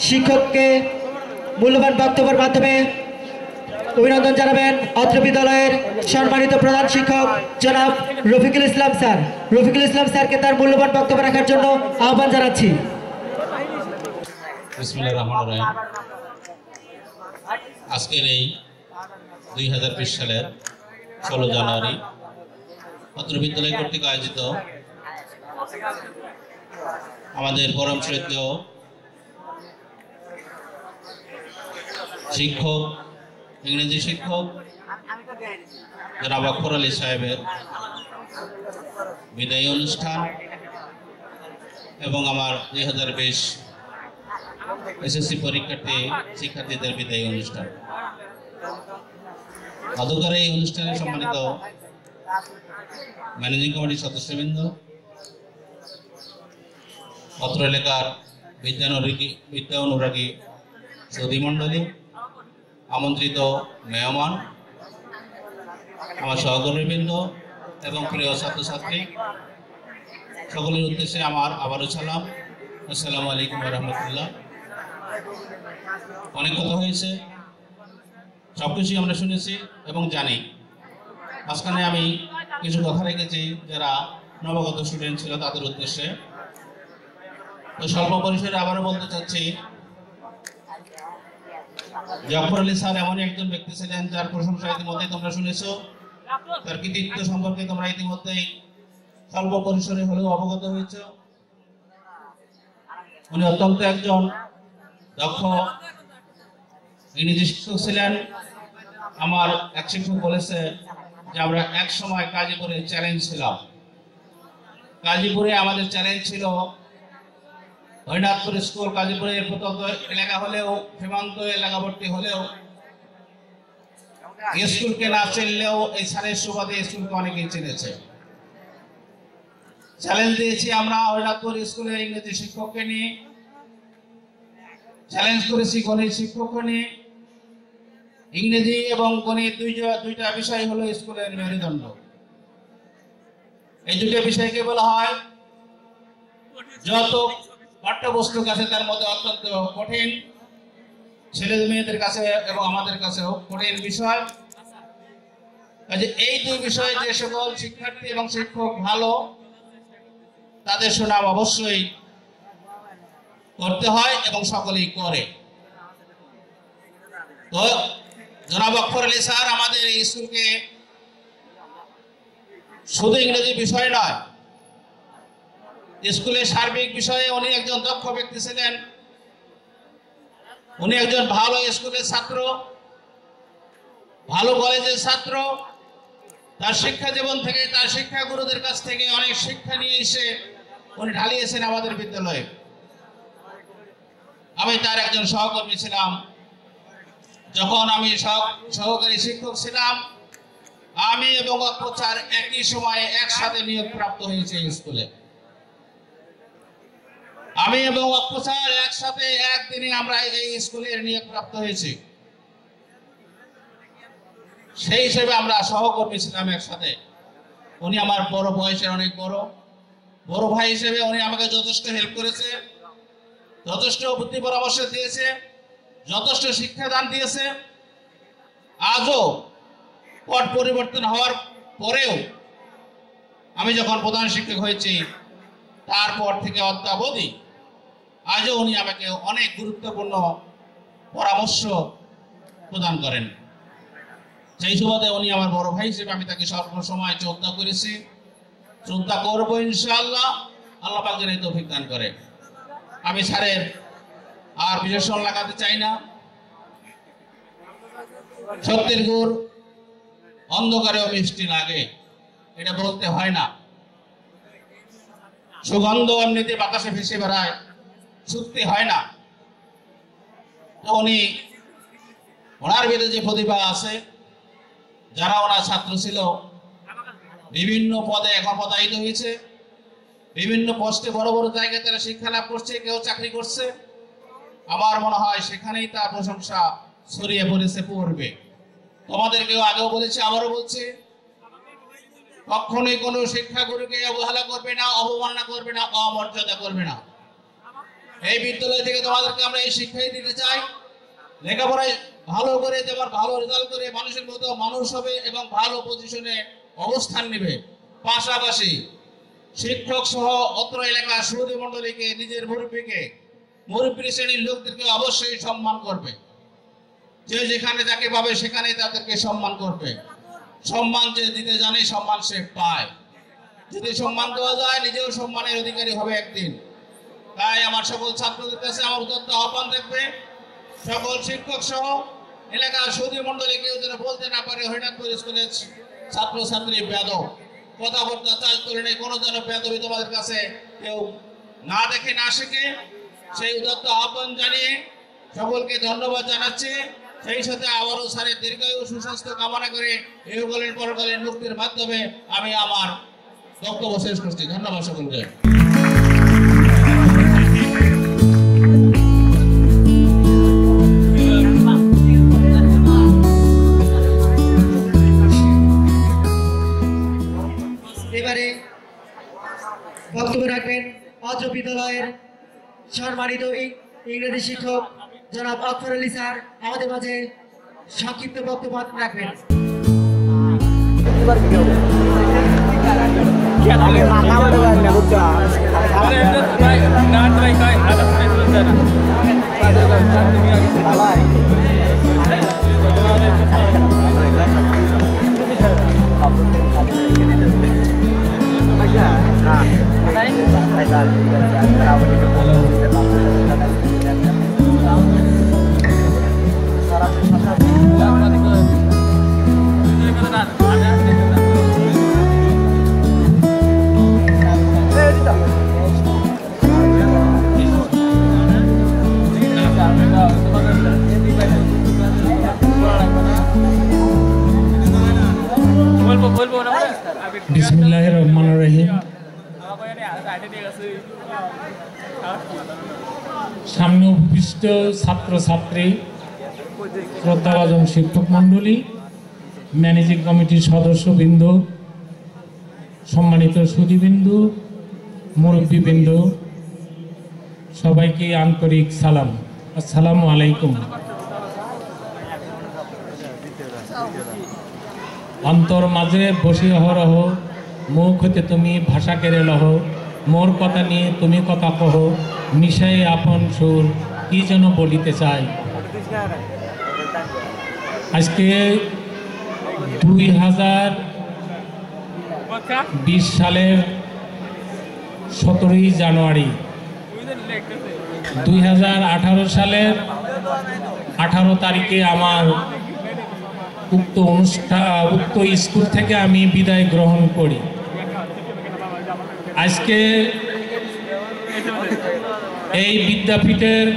শিক্ষককে মূল্যবান বক্তব্যের মাধ্যমে অভিনন্দন জানাবেন অত্র বিদ্যালয়ের সম্মানিত প্রধান শিক্ষক জনাব রফিকুল ইসলাম স্যার। রফিকুল ইসলাম স্যারকে তার মূল্যবান বক্তব্য রাখার জন্য আহ্বান জানাচ্ছি। বিসমিল্লাহির রহমানির রহিম। আজকের এই 2020 সালের 16 জানুয়ারি অত্র বিদ্যালয় কর্তৃক আয়োজিত আমাদের পরম শ্রদ্ধেয় শিক্ষক, ইংরেজি শিক্ষক জনাব আকবর আলী সাহেবের বিদায়ী অনুষ্ঠান এবং আমার 2020 এসএসসি শিক্ষার্থীদের বিদায়ী অনুষ্ঠান। আদকার এই অনুষ্ঠানে সম্মানিত ম্যানেজিং কমিটির সদস্যবৃন্দ, অত্র এলাকার বিদ্যা অনুরাগী সৌদি মণ্ডলী, আমন্ত্রিত মেহমান, আমার সহকর্মীবৃন্দ এবং প্রিয় ছাত্রছাত্রী, সকলের উদ্দেশ্যে আমার আবারও সালাম। আসসালামু আলাইকুম ওয়া রাহমাতুল্লাহ। অনেক কথা হয়েছে, সবকিছুই আমরা শুনেছি এবং জানি। মাঝখানে আমি কিছু কথা রেখেছি যারা নবাগত স্টুডেন্ট ছিল তাদের উদ্দেশ্যে। তো স্বল্প পরিসরে আবারও বলতে চাচ্ছি, আকবর আলী স্যার এমনই একজন ব্যক্তি ছিলেন যার প্রশংসা ইতিমধ্যেই তোমরা শুনেছো। তার কৃতিত্ব সম্পর্কে তোমরা ইতিমধ্যেই স্বল্প পরিসরে হলেও অবগত হয়েছ। উনি অত্যন্ত একজন দক্ষ ইংরেজি শিক্ষক ছিলেন। আমার এক শিক্ষক বলেছে যে আমরা এক সময় গাজীপুরে চ্যালেঞ্জ ছিলাম। গাজীপুরে আমাদের চ্যালেঞ্জ ছিল হরিনাথপুর স্কুল গাজীপুরে প্রত্যন্ত এলাকা হলেও, সীমান্ত এলাকাবর্তী হলেও, স্কুলকে না চিনলেও এই স্যারের সুবাদে স্কুলকে অনেকেই চিনেছে। চ্যালেঞ্জ দিয়েছি আমরা হরিনাথপুর স্কুলের ইংরেজি শিক্ষককে নিয়ে, চ্যালেঞ্জ করেছি গণিত শিক্ষককে নিয়ে। ইংরেজি এবং গণিত দুইটা বিষয় হলো স্কুলের মেরুদণ্ড। এই দুটো বিষয়কে বলা হয় যত পাঠ্যপুস্তক আছে তার মধ্যে অত্যন্ত কঠিন, ছেলে মেয়েদের কাছে এবং আমাদের কাছেও কঠিন বিষয়। এই দুই বিষয়ে যে সকল শিক্ষার্থী এবং শিক্ষক ভালো, তাদের সুনাম অবশ্যই করতে হয় এবং সকলেই করে। তো জনাব আকবর আলী স্যার আমাদের এই স্কুলকে শুধু ইংরেজি বিষয় নয়, স্কুলের সার্বিক বিষয়ে উনি একজন দক্ষ ব্যক্তি ছিলেন। উনি একজন ভালো স্কুলের ছাত্র, ভালো কলেজের ছাত্র। তার শিক্ষা জীবন থেকে, তার শিক্ষা গুরুদের কাছ থেকে অনেক শিক্ষা নিয়ে এসে উনি ঢালিয়েছেন আমাদের বিদ্যালয়ে। আমি তার একজন সহকর্মী ছিলাম। যখন আমি সহকারী শিক্ষক ছিলাম, আমি এবং আকবর স্যার একই সময়ে একসাথে নিয়োগ প্রাপ্ত হয়েছে স্কুলে। আমি এবং আকবর স্যার একসাথে একদিনে আমরা এই স্কুলের নিয়োগ প্রাপ্ত হয়েছি। সেই হিসেবে আমরা সহকর্মী ছিলাম একসাথে। উনি আমার বড় বয়সের অনেক বড় ভাই হিসেবে উনি আমাকে যথেষ্ট হেল্প করেছে, যথেষ্ট বুদ্ধি পরামর্শ দিয়েছে, যথেষ্ট শিক্ষাদান দিয়েছে। আজও পট পরিবর্তন হওয়ার পরেও আমি যখন প্রধান শিক্ষক হয়েছি তারপর থেকে অদ্যাবধি আজও উনি আমাকে অনেক গুরুত্বপূর্ণ পরামর্শ প্রদান করেন। সেই সুবাদে উনি আমার বড় ভাই হিসেবে আমি তাকে সর্বসময় শ্রদ্ধা করেছি, শ্রদ্ধা করবো ইনশাআল্লাহ। আল্লাহ পাক যেন তৌফিক দান করে। আমি স্যারের আর বিশেষণ লাগাতে চাই না। সত্যের গুড় অন্ধকারেও মিষ্টি লাগে, এটা বলতে হয় না। সুগন্ধ এমনিতে বাতাসে ভেসে বেড়ায়, সত্যি হয় না। তো ওনার ভিতরে যে প্রতিভা আছে, যারা ওনার ছাত্র ছিল, বিভিন্ন পদে এখন পদায়িত হয়েছে, বিভিন্ন পোস্টে বড় বড় জায়গায় তারা শিক্ষা লাভ করছে, কেউ চাকরি করছে। আমার মনে হয় সেখানেই তার প্রশংসা ছড়িয়ে পড়বে। তোমাদেরকেও আগেও বলেছি, আবারও বলছি, কখনোই কোনো শিক্ষাগুরুকে অবহেলা করবে না, অবমাননা করবে না, অমর্যাদা করবে না। এই বিদ্যালয় থেকে তোমাদেরকে আমরা এই শিক্ষাই দিতে চাই, লেখাপড়ায় ভালো করে, যেমন ভালো রেজাল্ট করে মানুষের মতো মানুষ হবে এবং ভালো পজিশনে অবস্থান নেবে। পাশাপাশি শিক্ষক সহ অত্র এলাকার সুধী মণ্ডলীকে, নিজের মুরব্বী শ্রেণীর লোকদেরকে অবশ্যই সম্মান করবে। যে যেখানে যাকে পাবে সেখানে তাদেরকে সম্মান করবে। সম্মান যে দিতে জানে সম্মান সে পায়। যদি সম্মান দেওয়া যায় নিজেও সম্মানের অধিকারী হবে একদিন। তাই আমার সকল ছাত্রদের কাছে আমার উদাত্ত আহ্বান থাকবে, সকল শিক্ষক সহ এলাকার সুধী মণ্ডলী কেউ যেন বলতে না পারে হরিনাথপুর স্কুলের ছাত্রছাত্রী বেয়াদব, কথাবার্তা চাল করে নেই, কোনো যেন বেয়াদবি তোমাদের কাছে কেউ না দেখে না শেখে, সেই উদাত্ত আহ্বান জানিয়ে সকলকে ধন্যবাদ জানাচ্ছি। সেই সাথে আবারও স্যারের দীর্ঘায়ু সুস্বাস্থ্য কামনা করে ইহকালীন পরকালীন মুক্তির মাধ্যমে আমি আমার বক্তব্য শেষ করছি। ধন্যবাদ সকলকে। এবারে বক্তব্য রাখবেন অত্র বিদ্যালয়ের সম্মানিত ইংরেজি শিক্ষক জনাব আকবর আলী স্যার। আমাদের মাঝে সংক্ষিপ্ত বক্তব্য রাখবেন। বিসমিল্লাহির রহমানির রহিম। সামনে উপবিষ্ট ছাত্রছাত্রী, শ্রদ্ধাভাজন শিক্ষক মণ্ডলী, ম্যানেজিং কমিটির সদস্যবৃন্দ, সম্মানিত সুধীবৃন্দ, মুরব্বীবৃন্দ, সবাইকে আন্তরিক সালাম। আসসালামু আলাইকুম। অন্তর মাঝে বসে অহরহ, মুখ হতে তুমি ভাষা কেড়ে লহ, মোর কথা নিয়ে তুমি কথা কহ, মিশাই আপন সুর কি যেন বলিতে চাই। আজকে 2020 সালের 17ই জানুয়ারি, 2018 সালের 18 তারিখে আমার উক্ত স্কুল থেকে আমি বিদায় গ্রহণ করি। আজকে এই বিদ্যাপীঠের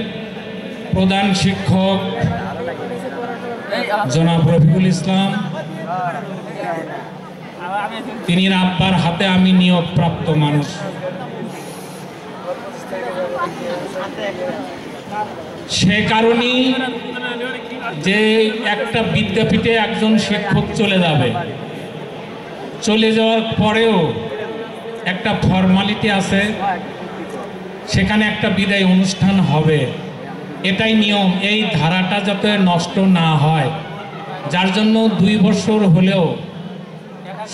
প্রধান শিক্ষক জনাব রফিকুল ইসলাম, তিনি আব্বার হাতে আমি নিয়োগপ্রাপ্ত মানুষ। সে কারণেই যে একটা বিদ্যাপীঠে একজন শিক্ষক চলে যাবে, চলে যাওয়ার পরেও একটা ফর্মালিটি আছে, সেখানে একটা বিদায় অনুষ্ঠান হবে, এটাই নিয়ম। এই ধারাটা যাতে নষ্ট না হয়, যার জন্য 2 বছর হলেও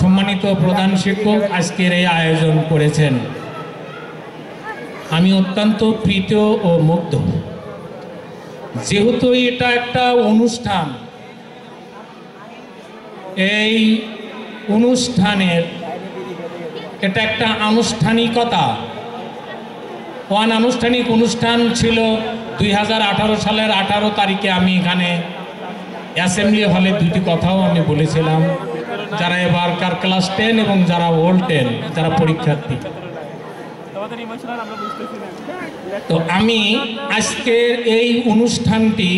সম্মানিত প্রধান শিক্ষক আজকের এই আয়োজন করেছেন। আমি অত্যন্ত প্রীত ও মুগ্ধ। যেহেতু এটা একটা অনুষ্ঠান, এই অনুষ্ঠানের এটা একটা আনুষ্ঠানিকতা। অনানুষ্ঠানিক অনুষ্ঠান ছিল 2018 সালের 18 তারিখে। আমি এখানে অ্যাসেম্বলি হলে 2টি কথাও আমি বলেছিলাম, যারা এবারকার ক্লাস 10 এবং যারা ওল্ড 10, যারা পরীক্ষার্থী। তো আমি আজকের এই অনুষ্ঠানটি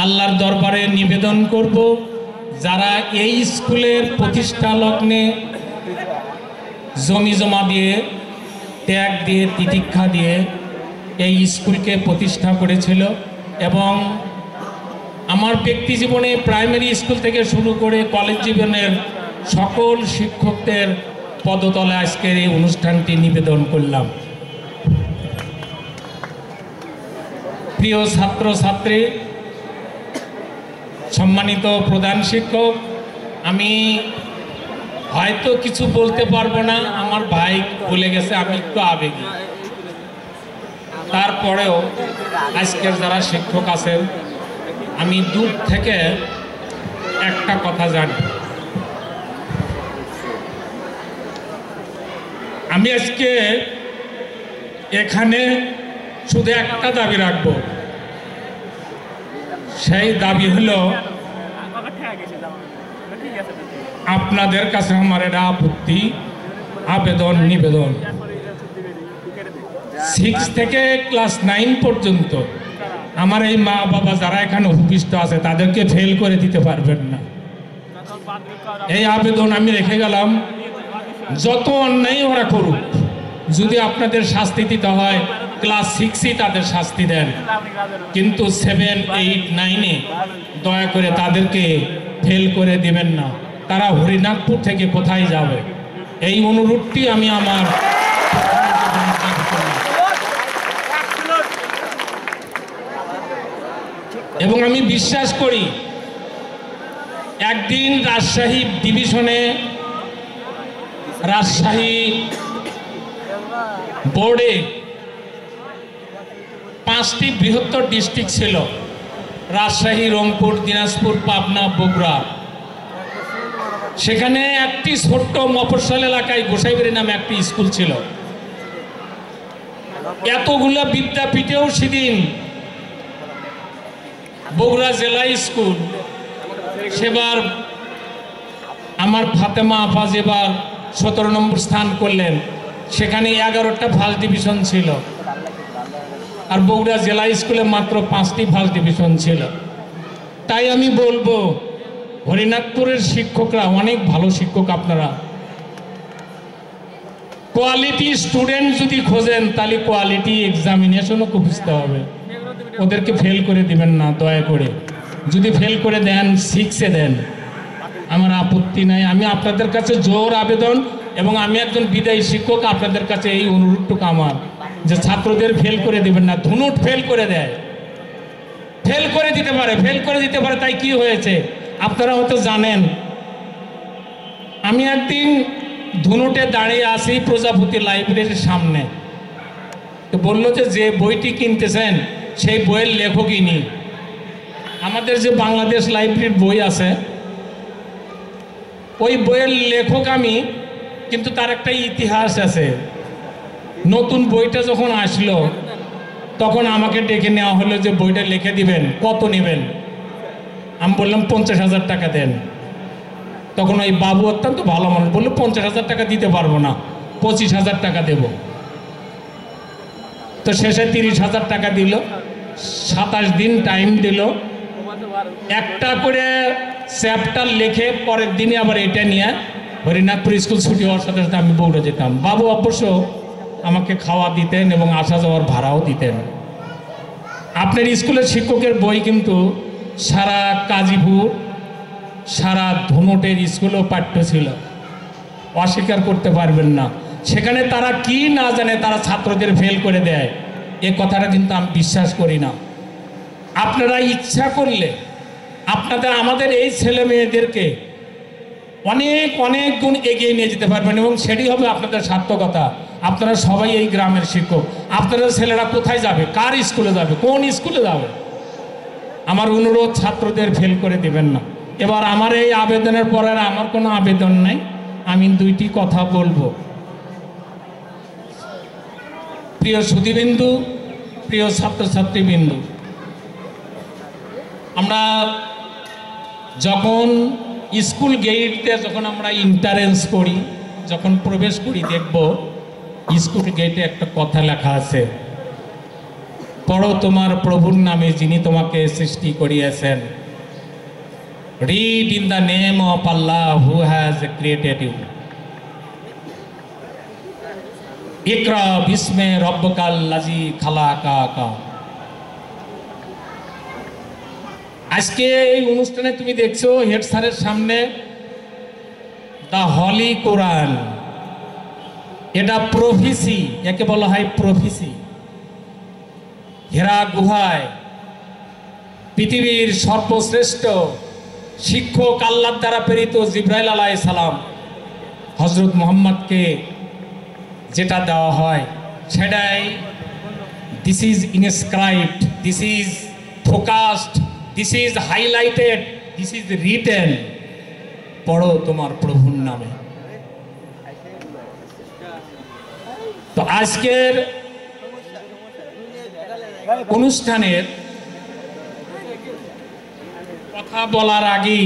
আল্লাহর দরবারে নিবেদন করব, যারা এই স্কুলের প্রতিষ্ঠা লগ্নে জমি জমা দিয়ে, ত্যাগ দিয়ে, তিতিক্ষা দিয়ে এই স্কুলকে প্রতিষ্ঠা করেছিল, এবং আমার ব্যক্তি জীবনে প্রাইমারি স্কুল থেকে শুরু করে কলেজ জীবনের সকল শিক্ষকদের পদতলে আজকের এই অনুষ্ঠানটি নিবেদন করলাম। প্রিয় ছাত্রছাত্রী, সম্মানিত প্রধান শিক্ষক, আমি হয়তো কিছু বলতে পারবো না, আমার ভাই বলে গেছে, আমি একটু আবেগী। তারপরেও আজকের যারা শিক্ষক আছেন, আমি দূর থেকে একটা কথা জানি, আমি আজকে এখানে শুধু একটা দাবি রাখব, সেই দাবি হলো আপনাদের কাছে আমার এটা আপত্তি, আবেদন, নিবেদন, 6 থেকে ক্লাস 9 পর্যন্ত আমার এই মা বাবা যারা এখানে উপস্থিত আছে তাদেরকে ফেল করে দিতে পারবেন না। এই আবেদন আমি রেখে গেলাম। যত অন্যায় ওরা করুক, যদি আপনাদের শাস্তি দিতে হয় ক্লাস 6-ই তাদের শাস্তি দেন, কিন্তু 7, 8, 9-এ দয়া করে তাদেরকে ফেল করে দিবেন না। তারা হরিনাথপুর থেকে কোথায় যাবে? এই অনুরোধটি আমি আমার এবং আমি বিশ্বাস করি একদিন রাজশাহী ডিভিশনে, রাজশাহী বোর্ডে 5টি বৃহত্তর ডিস্ট্রিক্ট ছিল, রাজশাহী, রংপুর, দিনাজপুর, পাবনা, বগুড়া। সেখানে একটি ছোট্ট মফস্বল এলাকায় গোসাইবাড়ি নামে একটি স্কুল ছিল। এতগুলো বিদ্যাপীঠেও সেদিন বগুড়া জেলা স্কুল, সেবার আমার ফাতেমা আপা যেবার 17 নম্বর স্থান করলেন, সেখানে 11টা ফার্স্ট ডিভিশন ছিল, আর বগুড়া জেলা স্কুলে মাত্র 5টি ফার্স্ট ডিভিশন ছিল। তাই আমি বলবো, হরিনাথপুরের শিক্ষকরা অনেক ভালো শিক্ষক, আপনারা কোয়ালিটি স্টুডেন্ট যদি খোঁজেন তাহলে কোয়ালিটি এক্সামিনেশনও খুঁজতে হবে, ওদেরকে ফেল করে দিবেন না দয়া করে। যদি ফেল করে দেন 6-এ দেন, আমার আপত্তি নাই। আমি আপনাদের কাছে জোর আবেদন, এবং আমি একজন বিদায়ী শিক্ষক, আপনাদের কাছে এই অনুরোধটুকু আমার, যে ছাত্রদের ফেল করে দিবেন না। ধুনুট ফেল করে দেয়, ফেল করে দিতে পারে, তাই কি হয়েছে আপনারা হয়তো জানেন। আমি একদিন ধুনুটে দাঁড়িয়ে আছি প্রজাপতি লাইব্রেরির সামনে, তো বললো যে বইটি কিনতেছেন সেই বইয়ের লেখক ইনি। আমাদের যে বাংলাদেশ লাইব্রেরির বই আছে, ওই বইয়ের লেখক আমি, কিন্তু তার একটা ইতিহাস আছে। নতুন বইটা যখন আসলো তখন আমাকে ডেকে নেওয়া হলো যে বইটা লিখে দিবেন, কত নেবেন? আমি বললাম 50,000 টাকা দেন। তখন ওই বাবু অত্যন্ত ভালো মানুষ বললো 50,000 টাকা দিতে পারবো না, 25,000 টাকা দেব। তো শেষে 30,000 টাকা দিল, 27 দিন টাইম দিল, একটা করে চ্যাপ্টার লিখে পরের দিনে আবার এটা নিয়ে হরিনাথপুর স্কুল ছুটি হওয়ার সাথে সাথে আমি বগুড়া যেতাম। বাবু অবশ্য আমাকে খাওয়া দিতেন এবং আসা যাওয়ার ভাড়াও দিতেন। আপনার স্কুলের শিক্ষকের বই কিন্তু সারা কাজীপুর, সারা ধুনুটের স্কুলেও পাঠ্য ছিল, অস্বীকার করতে পারবেন না। সেখানে তারা কি না জানে, তারা ছাত্রদের ফেল করে দেয়, এ কথাটা কিন্তু আমি বিশ্বাস করি না। আপনারা ইচ্ছা করলে আমাদের এই ছেলে মেয়েদেরকে অনেক অনেক গুণ এগিয়ে নিয়ে যেতে পারবেন, এবং সেটি হবে আপনাদের সার্থকতা। আপনারা সবাই এই গ্রামের শিক্ষক, আপনাদের ছেলেরা কোথায় যাবে, কার স্কুলে যাবে, কোন স্কুলে যাবে? আমার অনুরোধ, ছাত্রদের ফেল করে দিবেন না। এবার আমার এই আবেদনের পরে আমার কোনো আবেদন নাই, আমি 2টি কথা বলবো। প্রিয় সুধীবিন্দু, প্রিয় ছাত্রছাত্রীবৃন্দু, আমরা যখন স্কুল গেটে যখন আমরা এন্ট্রান্স করি, যখন প্রবেশ করি, দেখব স্কুল গেটে একটা কথা লেখা আছে, পড়ো তোমার প্রভুর নামে যিনি তোমাকে সৃষ্টি করিয়েছেন। Read in the name of Allah who has created you. ইকরা বিসমে রব্বকাল লাজি খালাকা। আজকে এই অনুষ্ঠানে তুমি দেখছো হেড স্যারের সামনে দ্য হলি কোরআন, এটা প্রফেসি, একে বলা হয় প্রফেসি। হেরা গুহায় পৃথিবীর সর্বশ্রেষ্ঠ শিক্ষক আল্লাহর দ্বারা প্রেরিত জিবরাইল আলাইহিস সালাম হযরত মুহাম্মদকে যেটা দেওয়া হয় সেটাই this is inscribed, this is focused, this is highlighted, this is written, পড়ো তোমার প্রভুর নামে। তো আজকের অনুষ্ঠানের কথা বলার আগেই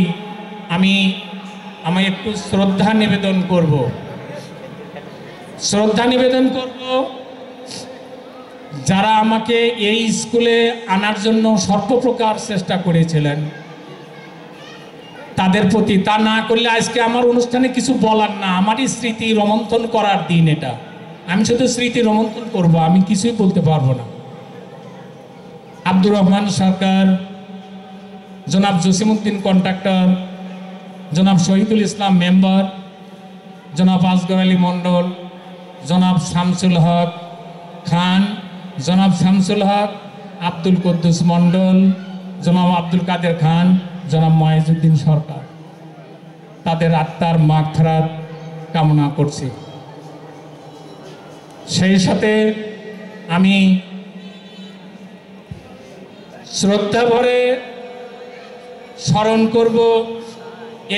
আমি একটু শ্রদ্ধা নিবেদন করব যারা আমাকে এই স্কুলে আনার জন্য সর্বপ্রকার চেষ্টা করেছিলেন তাদের প্রতি। তা না করলে আজকে আমার অনুষ্ঠানে কিছু বলার না, আমারই স্মৃতি রোমন্থন করার দিন এটা। আমি শুধু স্মৃতি রোমন্থন করব, আমি কিছুই বলতে পারবো না। আব্দুর রহমান সরকার, জনাব জসিমউদ্দিন কন্ট্রাক্টর, জনাব শহীদুল ইসলাম মেম্বার, জনাব আসগর আলী মণ্ডল, জনাব শামসুল হক খান, জনাব শামসুল হক, আব্দুল কুদ্দুস মণ্ডল, জনাব আব্দুল কাদের খান, জনাব মহিউদ্দিন সরকার, তাদের আত্মার মাগফিরাত কামনা করছি। সেই সাথে আমি শ্রদ্ধা ভরে স্মরণ করব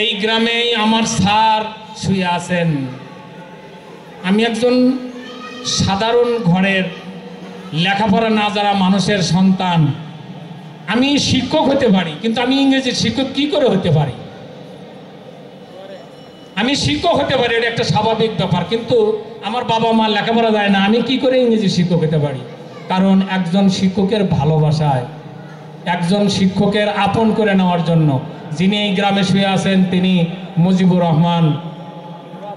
এই গ্রামেই আমার স্যার শুয়ে আছেন। আমি একজন সাধারণ ঘরের লেখাপড়া না যারা মানুষের সন্তান। আমি শিক্ষক হতে পারি, কিন্তু আমি ইংরেজির শিক্ষক কি করে হতে পারি? আমি শিক্ষক হতে পারি, এটা একটা স্বাভাবিক ব্যাপার, কিন্তু আমার বাবা মা লেখাপড়া যায় না, আমি কি করে ইংরেজি শিক্ষক হতে পারি? কারণ একজন শিক্ষকের ভালোবাসায়, একজন শিক্ষকের আপন করে নেওয়ার জন্য যিনি এই গ্রামে শুয়ে আছেন তিনি Mujibur Rahman,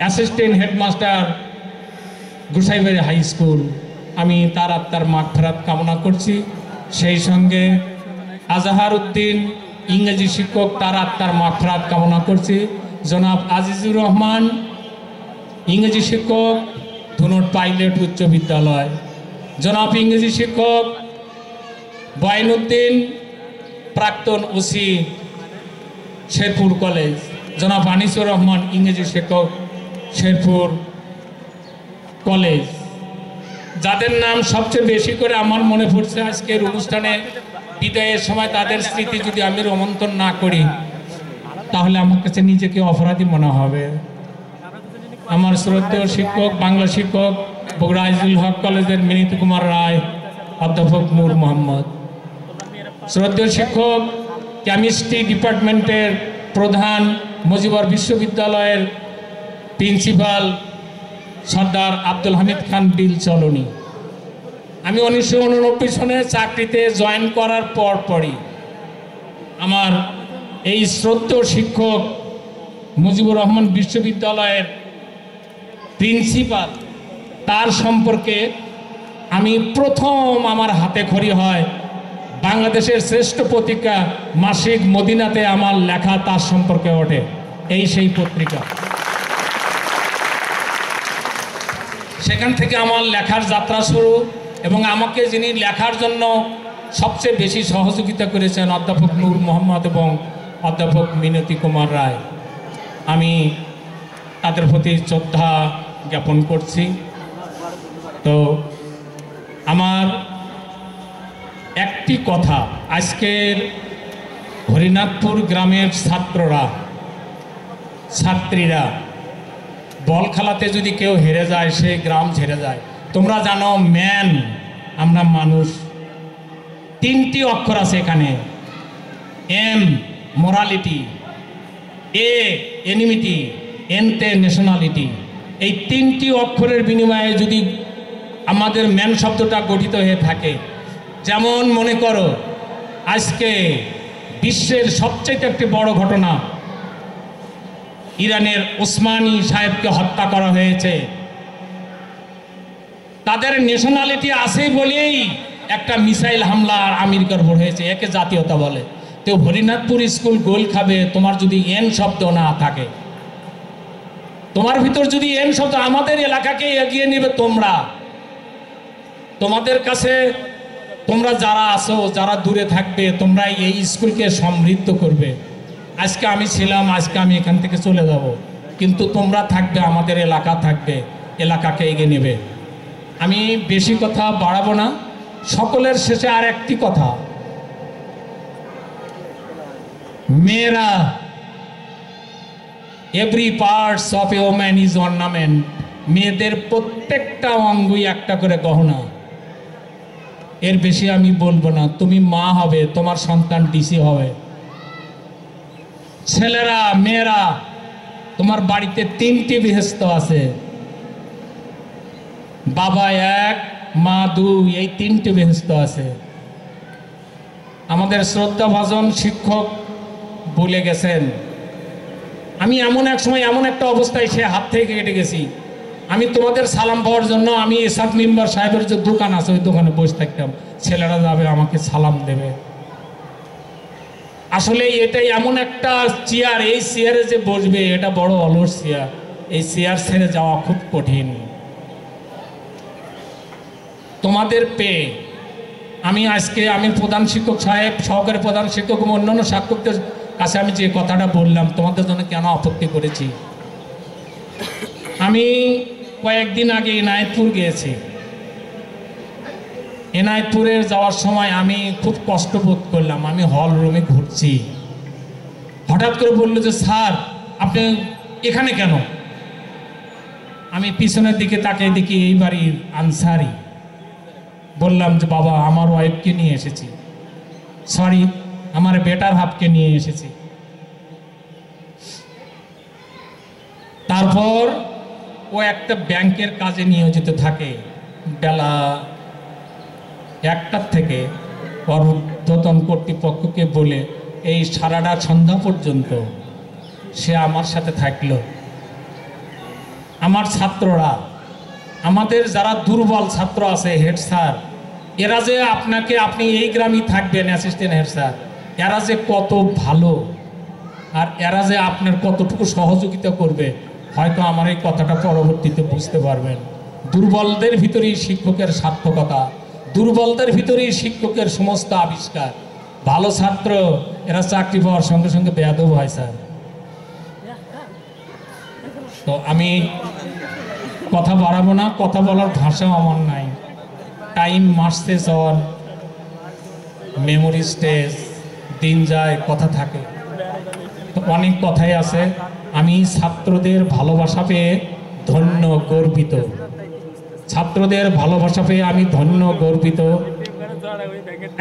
assistant headmaster, Gosaibari high school. আমি তার আত্মার মাগফিরাত কামনা করছি। সেই সঙ্গে আজহার উদ্দিন ইংরেজি শিক্ষক, তার আত্মার মাগফিরাত কামনা করছি। জনাব আজিজুর রহমান ইংরেজি শিক্ষক, ধুনট পাইলট উচ্চ বিদ্যালয়। জনাব ইংরেজি শিক্ষক বয়ানুদ্দিন, প্রাক্তন ওসি, শেরপুর কলেজ। জনাব আনিসুর রহমান ইংরেজি শিক্ষক, শেরপুর কলেজ। যাদের নাম সবচেয়ে বেশি করে আমার মনে পড়ছে আজকের অনুষ্ঠানে বিদায়ের সময়, তাদের স্মৃতি যদি আমি রোমন্থন না করি তাহলে আমার কাছে নিজেকে অপরাধী মনে হবে। আমার শ্রদ্ধেয় শিক্ষক, বাংলা শিক্ষক বগুড়া আজিজুল হক কলেজের মিনীত কুমার রায়, অধ্যাপক নূর মোহাম্মদ। শ্রদ্ধেয় শিক্ষক কেমিস্ট্রি ডিপার্টমেন্টের প্রধান, মুজিবর বিশ্ববিদ্যালয়ের প্রিন্সিপাল সর্দার আব্দুল হামিদ খান বিল চলনি। আমি 1989 সনে চাকরিতে জয়েন করার পরই আমার এই শ্রদ্ধেয় শিক্ষক মুজিবুর রহমান বিশ্ববিদ্যালয়ের প্রিন্সিপাল, তার সম্পর্কে আমি প্রথম আমার হাতে খড়ি হয় বাংলাদেশের শ্রেষ্ঠ পত্রিকা মাসিক মদিনাতে আমার লেখা তার সম্পর্কে ওঠে। এই সেই পত্রিকা, সেখান থেকে আমার লেখার যাত্রা শুরু। এবং আমাকে যিনি লেখার জন্য সবচেয়ে বেশি সহযোগিতা করেছেন অধ্যাপক নূর মোহাম্মদ এবং অধ্যাপক মিনতি কুমার রায়, আমি তাদের প্রতি শ্রদ্ধা জ্ঞাপন করছি। তো আমার একটি কথা, আজকের হরিনাথপুর গ্রামের ছাত্রীরা বল খেলাতে যদি কেউ হেরে যায় সে গ্রাম ছেড়ে যায়। তোমরা জানো ম্যান, আমরা মানুষ। 3টি অক্ষর আছে এখানে, এম মোরালিটি, এ এনিমিটি, এনতে ন্যাশনালিটি। এই 3টি অক্ষরের বিনিময়ে যদি আমাদের ম্যান শব্দটা গঠিত হয়ে থাকে, যেমন মনে করো আজকে বিশ্বের সবচেয়ে একটি বড় ঘটনা, ইরানের ওসমানী সাহেবকে হত্যা করা হয়েছে। তাদের ন্যাশনালিটি আছে বলেই একটা মিসাইল হামলা আমেরিকার উপর হয়েছে, একে জাতীয়তা বলে। তো হরিনাথপুর স্কুল গোল খাবে তোমার যদি এন শব্দ না থাকে, তোমার ভিতর যদি এন শব্দ, আমাদের এলাকাকে এগিয়ে নেবে তোমরা। তোমাদের কাছে তোমরা যারা আছো, যারা দূরে থাকবে, তোমরা এই স্কুলকে সমৃদ্ধ করবে। আজকে আমি ছিলাম, আজকে আমি এখান থেকে চলে যাব, কিন্তু তোমরা থাকবে, আমাদের এলাকা থাকবে, এলাকাকে এগিয়ে নেবে। আমি বেশি কথা বাড়াবো না। সকলের শেষে আর একটি কথা, মেয়েরা, every parts of a woman is ornament. মেয়েদের প্রত্যেকটা অঙ্গই একটা করে গহনা। এর বেশি আমি বলবো না। তুমি মা হবে, তোমার সন্তান ডিসি হবে। ছেলেরা, মেয়েরা, তোমার বাড়িতে 3টি বেহেশত আছে, বাবা 1, মা 2, এই 3টে বেহেশত আছে। আমাদের শ্রদ্ধাভাজন শিক্ষক বলে গেছেন, আমি এমন এক সময় এমন একটা অবস্থায় সে হাত থেকে কেটে গেছি, আমি তোমাদের সালাম পাওয়ার জন্য আমি এসআদ মেম্বার সাহেবের যে দোকান আছে ওই দোকানে বসে থাকতাম, ছেলেরা যাবে আমাকে সালাম দেবে। আসলে এটাই এমন একটা চেয়ার, এই চেয়ারে যে বসবে এটা বড় অলস চেয়ার, এই চেয়ার ছেড়ে যাওয়া খুব কঠিন। তোমাদের পেয়ে আমি প্রধান শিক্ষক সাহেব, সহকারী প্রধান শিক্ষক এবং অন্যান্য শিক্ষকদের কাছে আমি যে কথাটা বললাম, তোমাদের জন্য কেন আপত্তি করেছি। আমি কয়েকদিন আগে এনায়েতপুর গিয়েছি। এনায়েতপুরে যাওয়ার সময় আমি খুব কষ্ট বোধ করলাম। আমি হল রুমে ঘুরছি, হঠাৎ করে বললো যে স্যার আপনি এখানে কেন? আমি পিছনের দিকে তাকিয়ে দেখি এই বাড়ির আনসারি। বললাম যে বাবা আমার ওয়াইফকে নিয়ে এসেছি, সরি আমার বেটার হাফকে নিয়ে এসেছি। তারপর ও একটা ব্যাংকের কাজে নিয়োজিত থাকে, বেলা 1টার থেকে ঊর্ধ্বতন কর্তৃপক্ষকে বলে এই সারাটা সন্ধ্যা পর্যন্ত সে আমার সাথে থাকলো। আমার ছাত্ররা, আমাদের যারা দুর্বল ছাত্র আছে, হেড স্যার, এরা যে আপনি এই গ্রামে থাকবেন অ্যাসিস্ট্যান্ট হেড স্যার, এরা যে কত ভালো আর এরা যে আপনার কতটুকু সহযোগিতা করবে, হয়তো আমার এই কথাটা পরবর্তীতে বুঝতে পারবেন। দুর্বলদের ভিতরেই শিক্ষকের সার্থকতা, দুর্বলদের ভিতরেই শিক্ষকের সমস্ত আবিষ্কার। ভালো ছাত্র এরা চাকরি পাওয়ার সঙ্গে সঙ্গে বেয়াদব হয় স্যার। তো আমি কথা বাড়াবো না, কথা বলার ভাষাও আমার নাই। Time marches on, memory stage, দিন যায় কথা থাকে, তো অনেক কথাই আছে। আমি ছাত্রদের ভালোবাসা পেয়ে ধন্য গর্বিত, ছাত্রদের ভালোবাসা পেয়ে আমি ধন্য গর্বিত।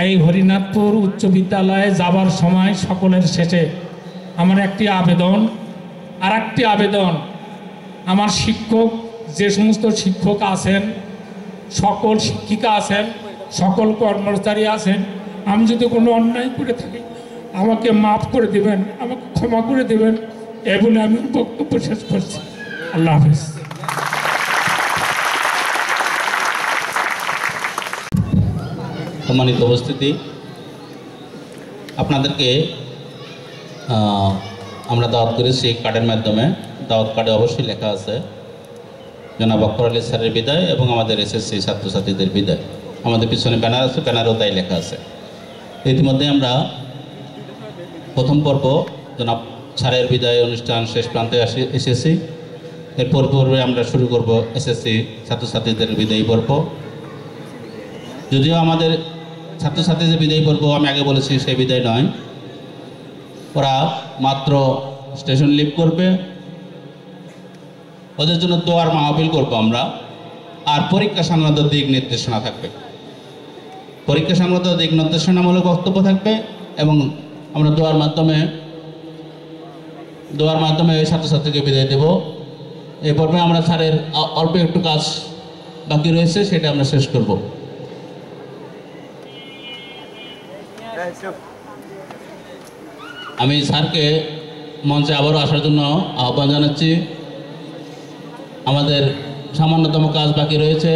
এই হরিনাথপুর উচ্চ বিদ্যালয়ে যাবার সময় সকলের শেষে আমার একটি আবেদন, আর একটি আবেদন, আমার শিক্ষক, যে সমস্ত শিক্ষক আছেন, সকল শিক্ষিকা আছেন, সকল কর্মচারী আছেন, আমি যদি কোনো অন্যায় করে থাকি আমাকে মাফ করে দেবেন, আমাকে ক্ষমা করে দেবেন, এ বলে আমি বক্তব্য শেষ করছি। আল্লাহ হাফিজ। সম্মানিত উপস্থিতি, আপনাদেরকে আমরা দাওয়াত করেছি কার্ডের মাধ্যমে। দাওয়াত কার্ডে অবশ্যই লেখা আছে জনাব আক্বর আলী স্যারের বিদায় এবং আমাদের এসএসসি ছাত্রছাত্রীদের বিদায়। আমাদের পিছনে ব্যানার আছে, ব্যানারও তাই লেখা আছে। ইতিমধ্যে আমরা প্রথম পর্ব জনাব স্যারের বিদায় অনুষ্ঠান শেষ প্রান্তে এসেছি। এরপর পর্বে আমরা শুরু করব এসএসসি ছাত্রছাত্রীদের বিদায়ী পর্ব। যদিও আমাদের ছাত্রছাত্রীদের বিদায়ী পর্ব আমি আগে বলেছি সেই বিদায় নয়, ওরা মাত্র স্টেশন লিভ করবে, ওদের জন্য দোয়ার মাহফিল করবো আমরা, আর পরীক্ষা সংক্রান্ত দিক নির্দেশনা থাকবে, পরীক্ষা সংক্রান্ত দিক নির্দেশনামূলক বক্তব্য থাকবে এবং আমরা দোয়ার মাধ্যমে ওই ছাত্রছাত্রীকে বিদায় দেব। এই পর্বে আমরা স্যারের অল্প একটু কাজ বাকি রয়েছে, সেটা আমরা শেষ করব। আমি স্যারকে মঞ্চে আবারও আসার জন্য আহ্বান জানাচ্ছি। আমাদের সামান্যতম কাজ বাকি রয়েছে,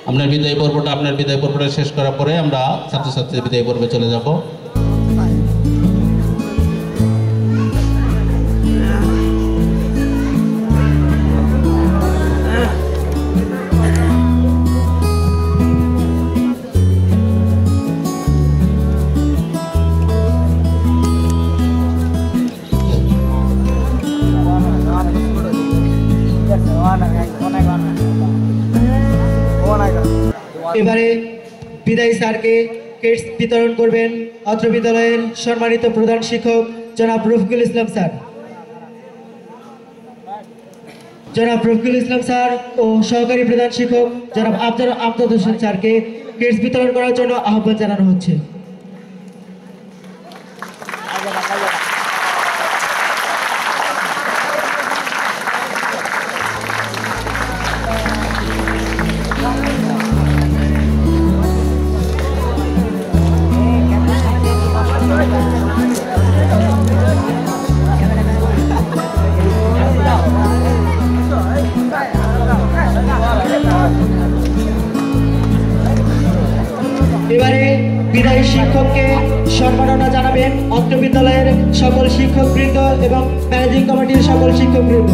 আপনার বিদায় পর্বটা শেষ করার পরে আমরা ছাত্রছাত্রীদের বিদায় পর্বে চলে যাব। বিদায়ী স্যারকে কিটস বিতরণ করবেন অত্র বিদ্যালয়ের সম্মানিত প্রধান শিক্ষক জনাব রফিকুল ইসলাম স্যার। জনাব রফিকুল ইসলাম স্যার ও সহকারী প্রধান শিক্ষক জনাব আমজাদ হোসেন স্যারকে কিটস বিতরণ করার জন্য আহ্বান জানানো হচ্ছে। এবারে বিদায়ী শিক্ষককে সম্মাননা জানাবেন অত্র বিদ্যালয়ের সকল শিক্ষকবৃন্দ এবং ম্যানেজিং কমিটির সকল শিক্ষকবৃন্দ।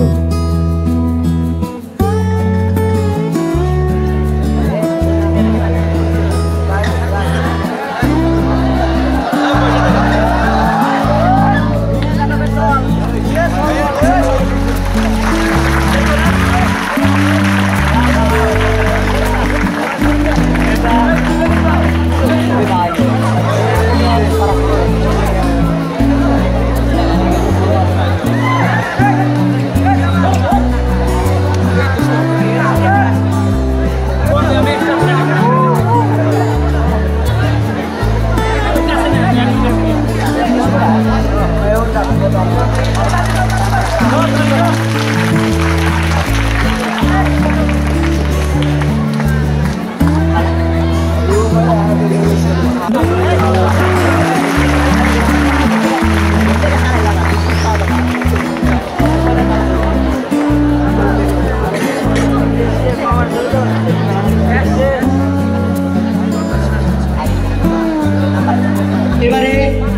এবারে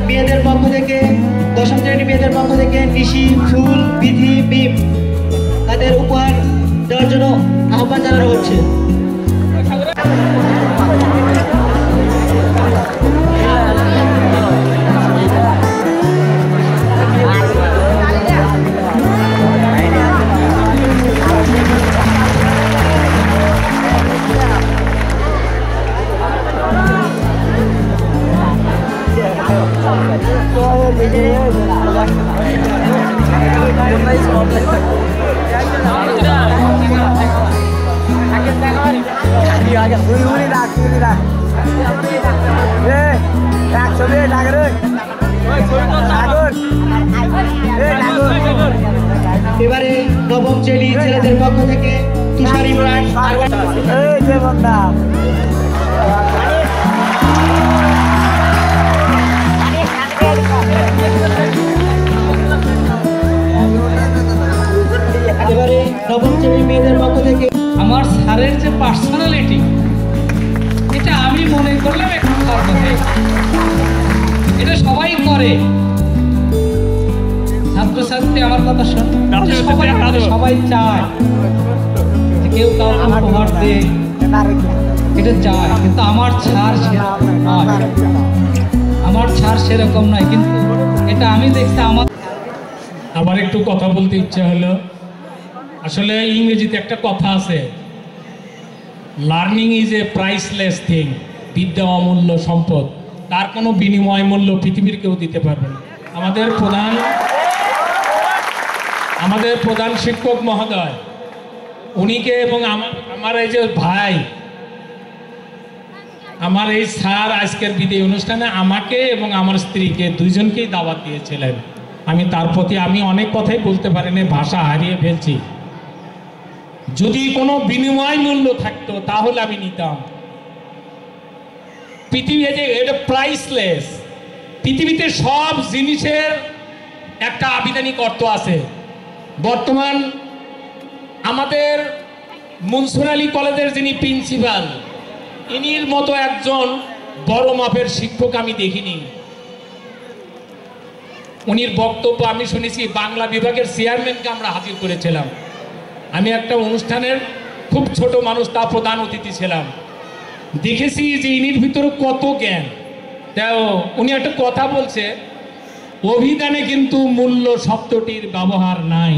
মেয়েদের পক্ষ থেকে দশম শ্রেণী মেয়েদের পক্ষ থেকে নিশি, ফুল, বিধি, মিম তাদের উপহার দেওয়ার জন্য আহ্বান জানানো হচ্ছে। এবারে নবম শ্রেণী ছেলেদের পক্ষ থেকে তুষার ইমরান এবারে নবম শ্রেণী মেয়েদের পক্ষ থেকে আমার স্যারের যে পার্সোনালিটি, এটা আমি মনে করলাম একটু গর্ব নেই, এটা সবাই করে। ছাত্রছাত্রী আমার কথা শোনে, সবাই চায় যে কেউ কাউকে উপহার দেয়, এটা চায়, কিন্তু আমার ছাড় সেরকম নয়, আমার ছাড় সেরকম নয়। কিন্তু এটা আমি দেখছি আবার একটু কথা বলতে ইচ্ছা হলো। আসলে ইংরেজিতে একটা কথা আছে, learning is a priceless thing, বিদ্যা অমূল্য সম্পদ, তার কোনো বিনিময় মূল্য পৃথিবীর কেউ দিতে পারবে না। আমাদের প্রধান শিক্ষক মহোদয় উনিকে এবং আমার এই যে ভাই, আমার এই স্যার আজকের বিদায় অনুষ্ঠানে আমাকে এবং আমার স্ত্রীকে দুইজনকেই দাওয়াত দিয়েছিলেন। আমি তার প্রতি অনেক কথাই বলতে পারিনি, ভাষা হারিয়ে ফেলছি। যদি কোনো বিনিময় মূল্য থাকতো তাহলে আমি নিতাম। পৃথিবীতে এটা প্রাইসলেস, পৃথিবীতে সব জিনিসের একটা আবিধানিক অর্থ আছে। বর্তমান আমাদের মনসুর আলী কলেজের যিনি প্রিন্সিপাল, ইনির মতো একজন বড় মাপের শিক্ষক আমি দেখিনি। উনির বক্তব্য আমি শুনেছি, বাংলা বিভাগের চেয়ারম্যানকে আমরা হাজির করেছিলাম। আমি একটা অনুষ্ঠানের খুব ছোট মানুষ, তা প্রধান অতিথি ছিলাম। দেখেছি যে ইনির ভিতরে কত জ্ঞান। তাও উনি একটা কথা বলছে, অভিধানে কিন্তু মূল্য শব্দটির ব্যবহার নাই।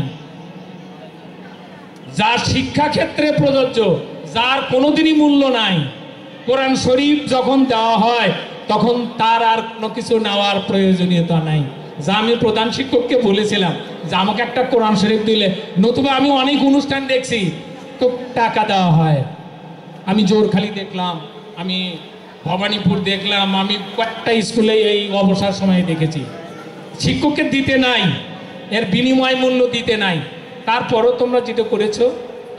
যার শিক্ষাক্ষেত্রে প্রযোজ্য, যার কোনোদিনই মূল্য নাই, কোরআন শরীফ যখন দেওয়া হয় তখন তার আর কোনো কিছু নেওয়ার প্রয়োজনীয়তা নাই। যা আমি প্রধান শিক্ষককে বলেছিলাম যে আমাকে একটা কোরআন শরীফ দিলে, নতুবা আমি অনেক অনুষ্ঠান দেখছি তো টাকা দেওয়া হয়। আমি জোরখালি দেখলাম, আমি ভবানীপুর দেখলাম, আমি কয়েকটা স্কুলে এই অবসর সময়ে দেখেছি শিক্ষককে দিতে নাই, এর বিনিময় মূল্য দিতে নাই। তারপরও তোমরা যেটা করেছো,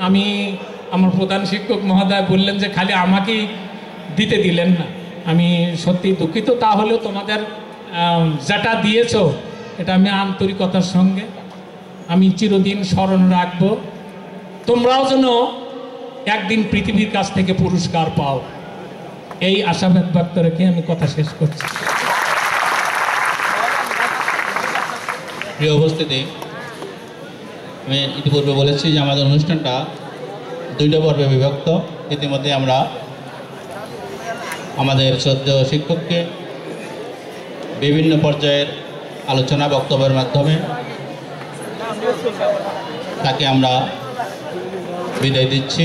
আমি আমার প্রধান শিক্ষক মহোদয় বললেন যে খালি আমাকেই দিতে দিলেন না, আমি সত্যি দুঃখিত। তাহলেও তোমাদের যেটা দিয়েছো এটা আমি আন্তরিকতার সঙ্গে আমি চিরদিন স্মরণ রাখবো। তোমরাও যেন একদিন পৃথিবীর কাছ থেকে পুরস্কার পাও, এই আশাবাদ ব্যক্ত রেখে আমি কথা শেষ করছি। প্রিয় উপস্থিতি, আমি ইতিপূর্বে বলেছি যে আমাদের অনুষ্ঠানটা 2টা পর্বে বিভক্ত। ইতিমধ্যে আমরা আমাদের শ্রদ্ধেয় শিক্ষককে বিভিন্ন পর্যায়ের আলোচনা বক্তব্যের মাধ্যমে তাকে আমরা বিদায় দিচ্ছি।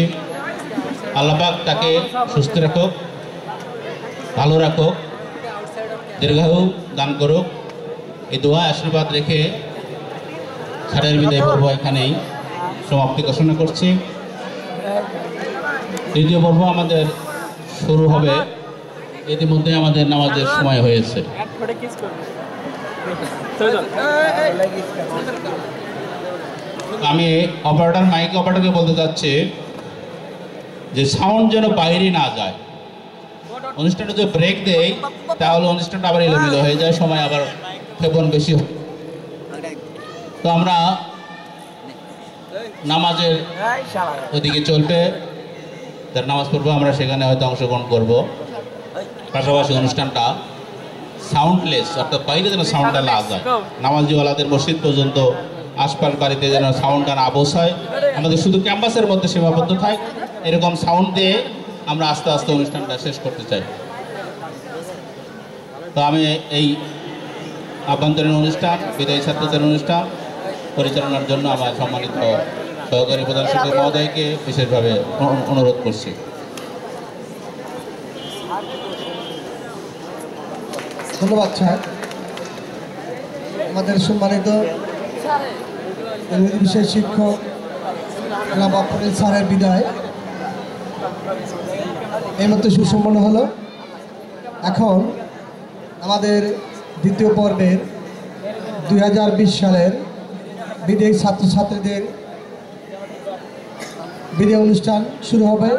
আল্লাহ পাক তাকে সুস্থ রাখুক, ভালো রাখুক, দীর্ঘায়ু দান করুক, এই দোয়া আশীর্বাদ রেখে ছাড়ের বিদায় পর্ব এখানেই সমাপ্তি ঘোষণা করছি। দ্বিতীয় পর্ব আমাদের শুরু হবে, ইতিমধ্যে আমাদের নামাজের সময় হয়েছে। আমি মাইক অপারেটরকে বলতে চাচ্ছি যে সাউন্ড যেন বাইরে না যায়। অনুষ্ঠানটা যদি ব্রেক দেয় তাহলে অনুষ্ঠানটা আবার এলোমেলো হয়ে যায়, সময় আবার ক্ষেপণ বেশি হয়। তো আমরা নামাজের ওদিকে চলবে, তার নামাজ পড়বো, আমরা সেখানে হয়তো অংশগ্রহণ করব। পাশাপাশি অনুষ্ঠানটা সাউন্ডলেস, অর্থাৎ বাইরে যেন সাউন্ডটা না যায়। নামাজিওয়ালাদের মসজিদ পর্যন্ত আশপাশ বাড়িতে যেন সাউন্ডটা না বসায়, আমাদের শুধু ক্যাম্পাসের মধ্যে সীমাবদ্ধ থাকে, এরকম সাউন্ড দিয়ে আমরা আস্তে আস্তে অনুষ্ঠানটা শেষ করতে চাই। তো আমি এই আভ্যন্তরীণ অনুষ্ঠান, বিদায়ী ছাত্রদের অনুষ্ঠান পরিচালনার জন্য আমার সম্মানিত সহকারী প্রধান শিক্ষক মহোদয়কে বিশেষভাবে অনুরোধ করছি। ধন্যবাদ স্যার। আমাদের সম্মানিত ইংরেজি বিষয়ের শিক্ষক জনাব আফরিন স্যারের বিদায় এই মতো সুসম্পন্ন হলো। এখন আমাদের দ্বিতীয় পর্বের 2020 সালের বিদায়ী ছাত্রছাত্রীদের বিদায় অনুষ্ঠান শুরু হবে।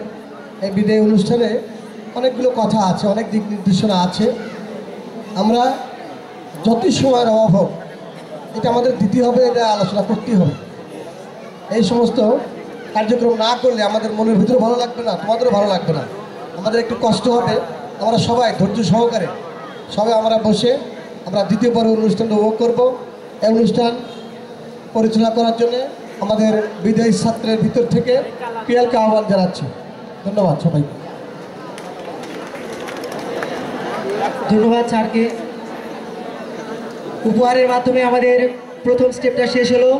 এই বিদায় অনুষ্ঠানে অনেকগুলো কথা আছে, অনেক দিক নির্দেশনা আছে। আমরা যতই সময়ের অভাব হোক, এটা আমাদের দিতে হবে, এটা আলোচনা করতেই হবে। এই সমস্ত কার্যক্রম না করলে আমাদের মনের ভিতরে ভালো লাগবে না, তোমাদেরও ভালো লাগবে না, আমাদের একটু কষ্ট হবে। আমরা সবাই ধৈর্য সহকারে আমরা বসে আমরা দ্বিতীয় পর্ব অনুষ্ঠানটা উপভোগ করবো। এই অনুষ্ঠান পরিচালনা করার জন্য আমাদের বিদায়ী ছাত্রের ভিতর থেকে পিএলকে আহ্বান জানাচ্ছি। ধন্যবাদ সবাইকে। ধন্যবাদ স্যারকে। উপহারের মাধ্যমে আমাদের প্রথম স্টেপটা শেষ হলো।